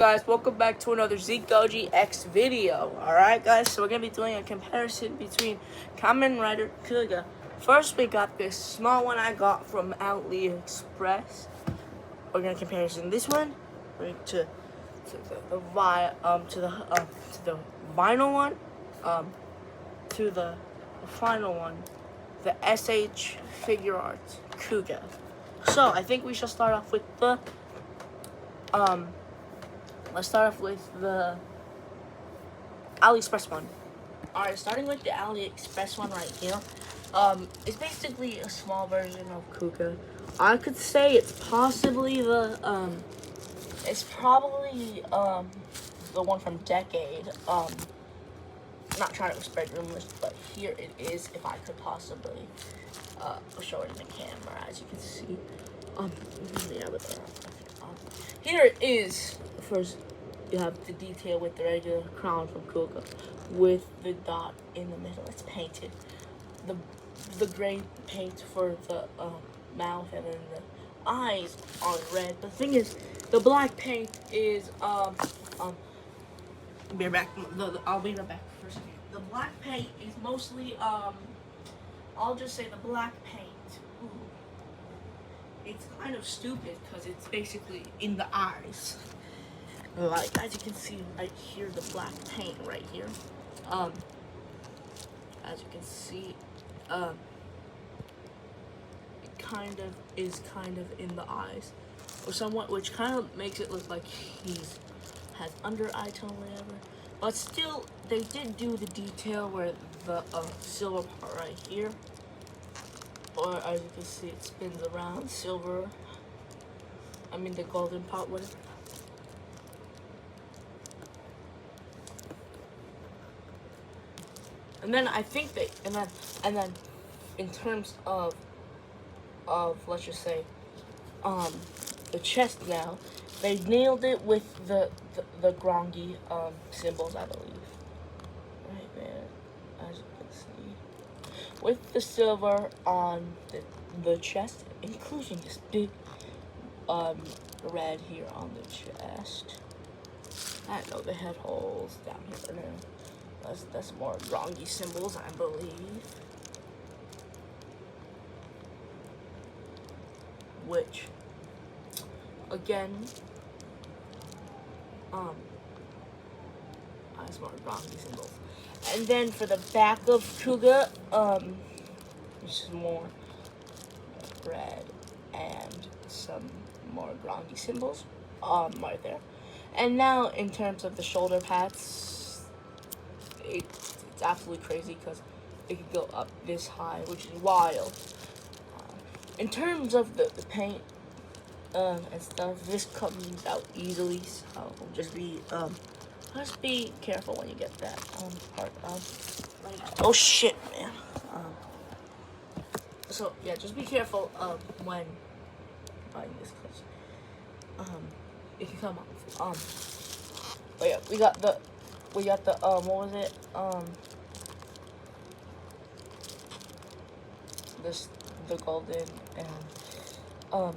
Guys, welcome back to another Goji X video. Alright guys, so we're going to be doing a comparison between Kamen Rider Kuuga. First we got this small one I got from AliExpress. We're going to comparison this one to the vinyl one, to the final one, the SH Figure Art Kuuga. So I think we shall start off with the let's start off with the AliExpress one. Alright, starting with the AliExpress one right here. It's basically a small version of Kuuga. I could say it's possibly the the one from Decade. Not trying to spread rumors, but here it is. If I could possibly show it in the camera, as you can see. Here it is. First, you have the detail with the regular crown from Kuuga, with the dot in the middle. It's painted. The gray paint for the mouth, and then the eyes are red. The thing is, the black paint is I'll be right back. I'll be right back for a second. The black paint is mostly I'll just say the black paint. Ooh. It's kind of stupid because it's basically in the eyes. Like, as you can see right here, the black paint right here. As you can see, it is kind of in the eyes, or somewhat, which kind of makes it look like has under eye tone, whatever. But still, they did do the detail where the silver part right here, or as you can see, it spins around silver. I mean the golden part, whatever. And then I think they, and then, in terms of let's just say, the chest now, they nailed it with the Grongi symbols, I believe, right there, as you can see, with the silver on the chest, including this big red here on the chest. I know the head holes down here now. That's more Grongi symbols, I believe. Which, again, has more Grongi symbols. And then for the back of Kuuga, which is more red and some more Grongi symbols, right there. And now, in terms of the shoulder pads, it's absolutely crazy because it could go up this high, which is wild. In terms of the paint and stuff, this comes out easily, so just be careful when you get that part oh shit, man. So yeah, just be careful when buying this, because it can come off. But yeah, we got the what was it? The golden and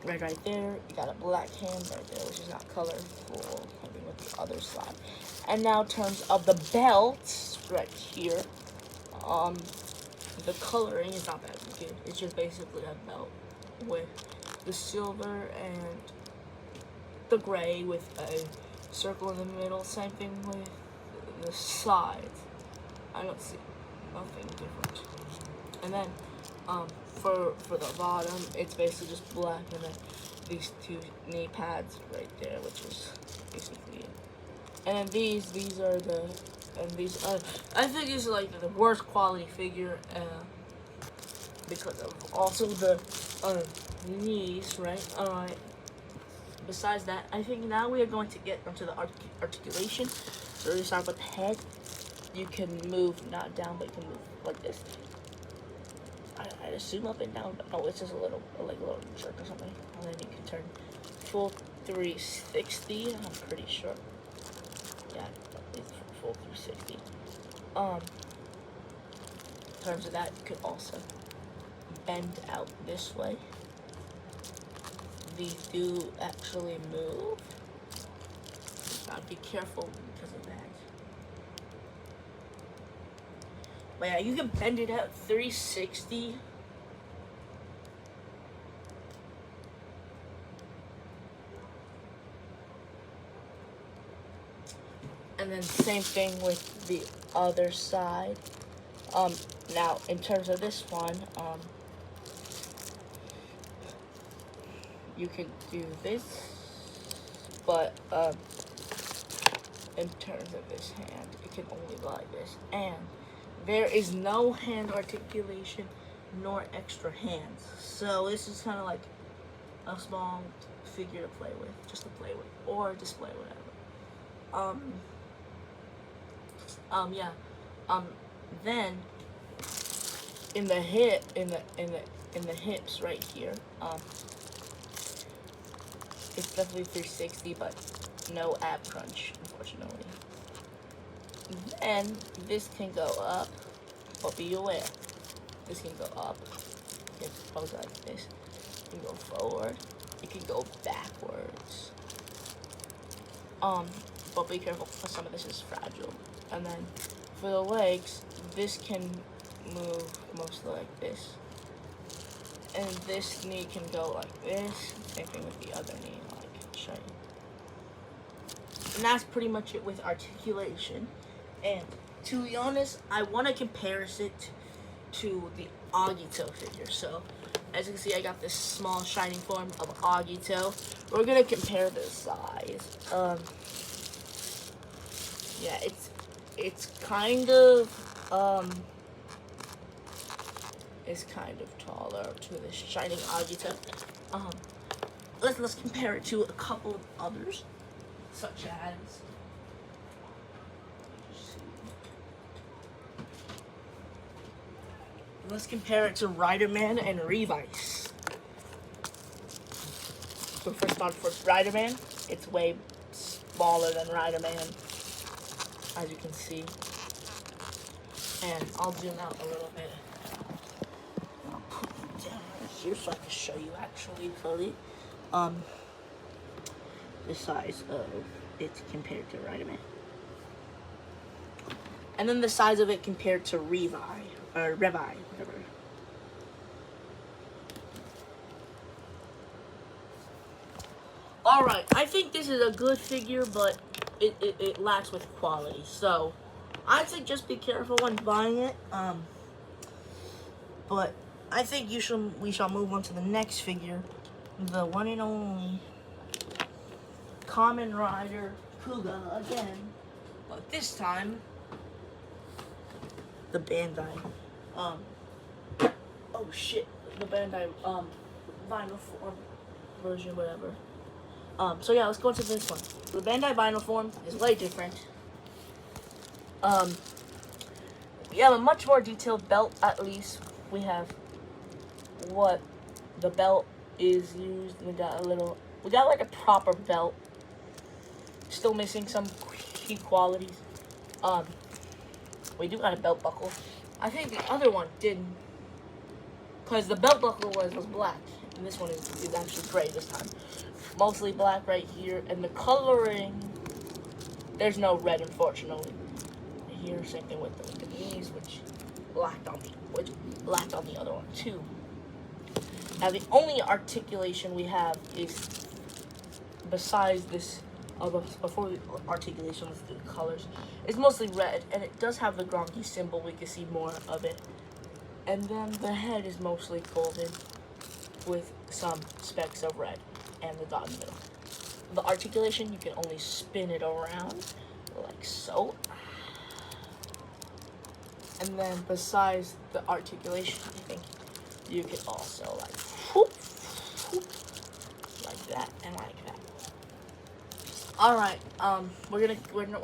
right there. You got a black hand right there, which is not colorful, coming with the other side. And now, in terms of the belt right here, the coloring is not that good. It's just basically a belt with the silver and the gray with a circle in the middle. Same thing with the sides. I don't see nothing different. And then for the bottom, it's basically just black, and then these two knee pads right there, which is basically it. And then these are the, and these I think it's like the worst quality figure because of also the knees, right? Alright. Besides that, I think now we are going to get onto the articulation. So we start with the head. You can move not down, but you can move like this. I'd assume up and down, but no, it's just a little jerk or something. And then you can turn full 360. I'm pretty sure. Yeah, it's full 360. In terms of that, you could also bend out this way. These do actually move. be careful because of that. But yeah, you can bend it at 360. And then same thing with the other side. Now in terms of this one, you can do this, but in terms of this hand, it can only go like this, and there is no hand articulation nor extra hands. So this is kind of like a small figure to play with, just to play with or display, whatever. Then in the hips right here, it's definitely 360, but no ab crunch, unfortunately. Then this can go up, but be aware, this can go up. It goes like this. It can go forward. It can go backwards. But be careful because some of this is fragile. And then for the legs, this can move mostly like this. And this knee can go like this. Same thing with the other knee, like show you. And that's pretty much it with articulation. And to be honest, I want to compare it to the Agito figure. So as you can see, I got this small shining form of Agito. We're gonna compare the size. Yeah, it's kind of taller to this shining Agito. Let's compare it to a couple of others, such as let's compare it to Riderman and Revice. So first on for Riderman, it's way smaller than Riderman, as you can see. And I'll zoom out a little bit. I'll put it down right here so I can show you actually fully the size of it compared to Riderman. And then the size of it compared to Revi, whatever. Alright, I think this is a good figure, but it lacks with quality. So I'd say just be careful when buying it. But I think we shall move on to the next figure, the one and only Kamen Rider Kuuga again, but this time the Bandai. Oh shit, the Bandai vinyl form version, whatever. So yeah, let's go into this one. The Bandai vinyl form is way different. We have a much more detailed belt, at least. We have what the belt is used. We got like a proper belt. Still missing some key qualities. We do got a belt buckle. I think the other one didn't, because the belt buckle was black, and this one is actually gray this time. Mostly black right here, and the coloring, there's no red, unfortunately. Here, same thing with the knees, which blacked on the other one too. Now the only articulation we have is, besides this, before the articulation with the colors, it's mostly red, and it does have the Gronki symbol. We can see more of it. And then the head is mostly golden with some specks of red and the dot in the middle. The articulation, you can only spin it around like so. And then besides the articulation, I think you can also like whoop, whoop, like that and like that. All right, we're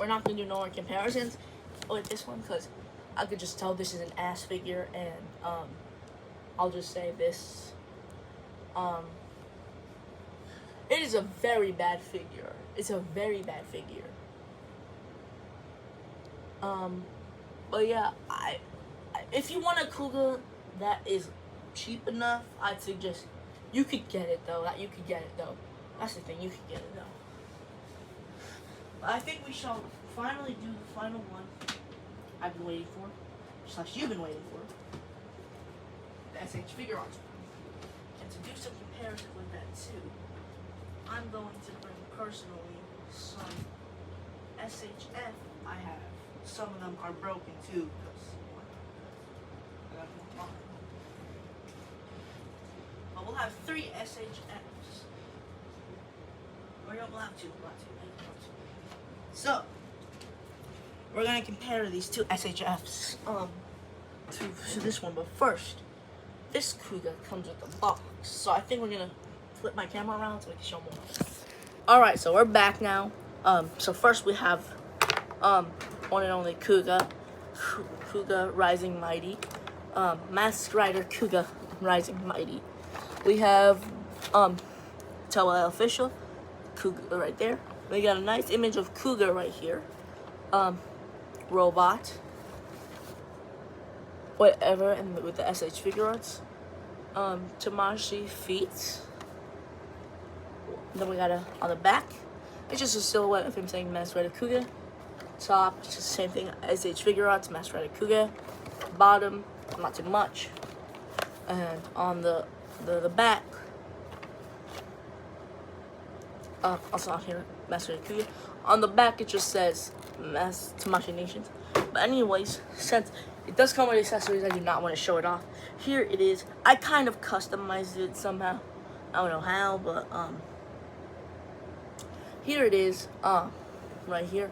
not gonna do no more comparisons with this one because I could just tell this is an ass figure, and I'll just say this. It is a very bad figure. It's a very bad figure. But yeah, if you want a Kuuga that is cheap enough, I'd suggest you could get it though. That's the thing, you could get it though. I think we shall finally do the final one I've been waiting for, slash you've been waiting for, the SH Figure Arts. And to do some comparison with that too, I'm going to bring personally some SHF I have. Some of them are broken too, because I got more mine. But we'll have 3 SHFs. Or no, we'll have 2. So, we're going to compare these 2 SHFs to this one. But first, this kuuga comes with a box. So I think we're going to flip my camera around so we can show more. Alright, so we're back now. So first we have one and only kuuga Rising Mighty. Mask Rider kuuga Rising Mighty. We have Toei Official kuuga right there. We got a nice image of kuuga right here. Robot. Whatever, and with the SH Figure Arts. Tamashi feet. Then we got on the back. It's just a silhouette of him saying Mask Rider kuuga. Top, it's just the same thing. SH Figure Arts, Mask Rider kuuga. Bottom, not too much. And on the back, also on here, Mask Rider kuuga. On the back, it just says Tamashi Nations. But anyways, since it does come with accessories, I do not want to show it off. Here it is. I kind of customized it somehow. I don't know how, but here it is, right here.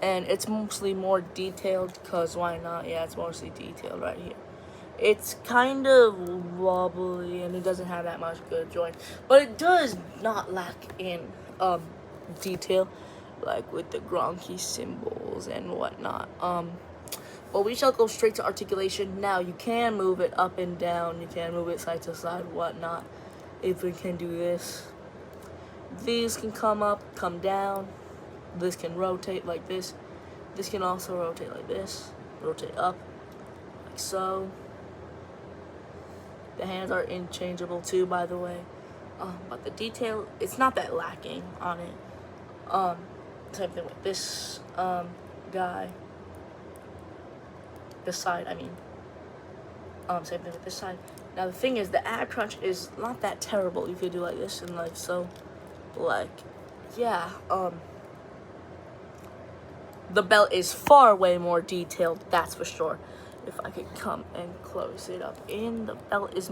And it's mostly more detailed, because why not? Yeah, it's mostly detailed right here. It's kind of wobbly, and it doesn't have that much good joint. But it does not lack in detail, like with the Gronki symbols and whatnot. But we shall go straight to articulation. Now, you can move it up and down. You can move it side to side, whatnot. If we can do this. These can come up, come down. This can rotate like this. This can also rotate like this. Rotate up, like so. The hands are interchangeable too, by the way. But the detail, it's not that lacking on it. Same thing with this guy. This side, I mean. Same thing with this side. Now the thing is, the ad crunch is not that terrible. You could do like this and like so. Like, yeah, the belt is far way more detailed, that's for sure. If I could come and close it up in, the belt is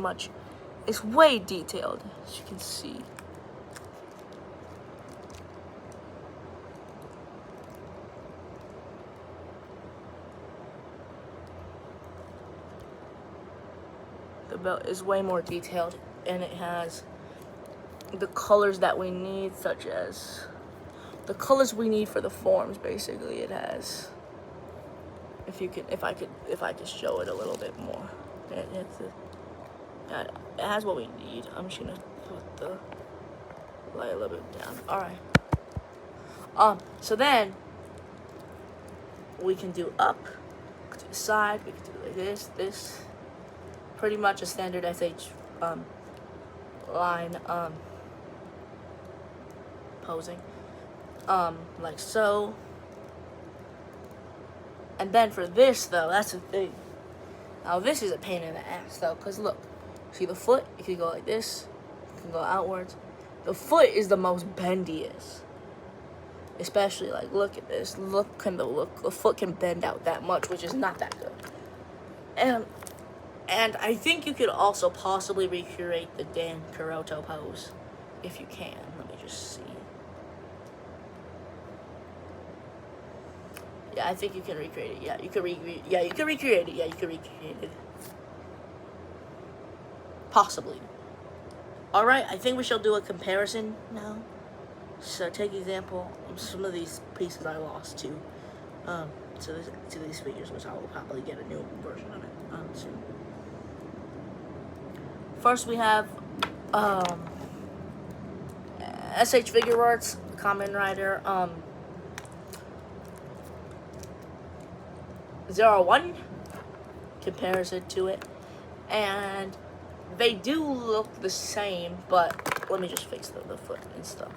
it's way detailed, as you can see. The belt is way more detailed, and it has the colors that we need, such as the colors we need for the forms. Basically, it has. If I could show it a little bit more, it has what we need. I'm just gonna put the light a little bit down. All right. So then we can do up to the side. We can do like this. Pretty much a standard SH line posing, like so. And then for this though, that's the thing. Now this is a pain in the ass though, because look, see the foot? You can go like this, you can go outwards. The foot is the most bendiest, especially like look at this. The foot can bend out that much, which is not that good. And I think you could also possibly recreate the Dan Kuroto pose, if you can. Let me just see. Yeah, I think you can recreate it. Yeah, you can recreate it. Yeah, you can recreate it. Possibly. Alright, I think we shall do a comparison now. So take example of some of these pieces I lost to these figures, which I will probably get a new version of it soon. First we have SH Figure Arts, Kamen Rider, 01 comparison to it, and they do look the same, but let me just fix the foot and stuff.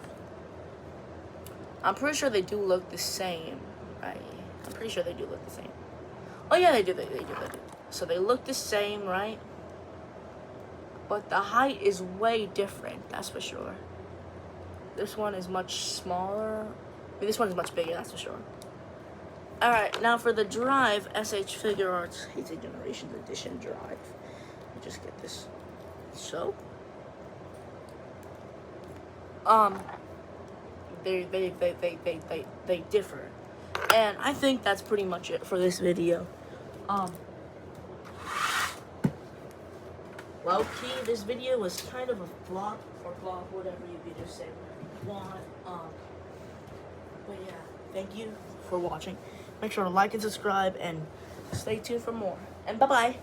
I'm pretty sure they do look the same, right? I'm pretty sure they do look the same. Oh yeah, they do. So they look the same, right? But the height is way different, that's for sure. This one is much smaller. This one is much bigger, that's for sure. Alright, now for the drive, SH Figure Arts Heisei Generations Edition drive. Let me just get this. So, they differ. And I think that's pretty much it for this video. Low key, this video was kind of a flop, or flop, whatever you could just say want. But yeah, thank you for watching. Make sure to like and subscribe, and stay tuned for more. And bye-bye.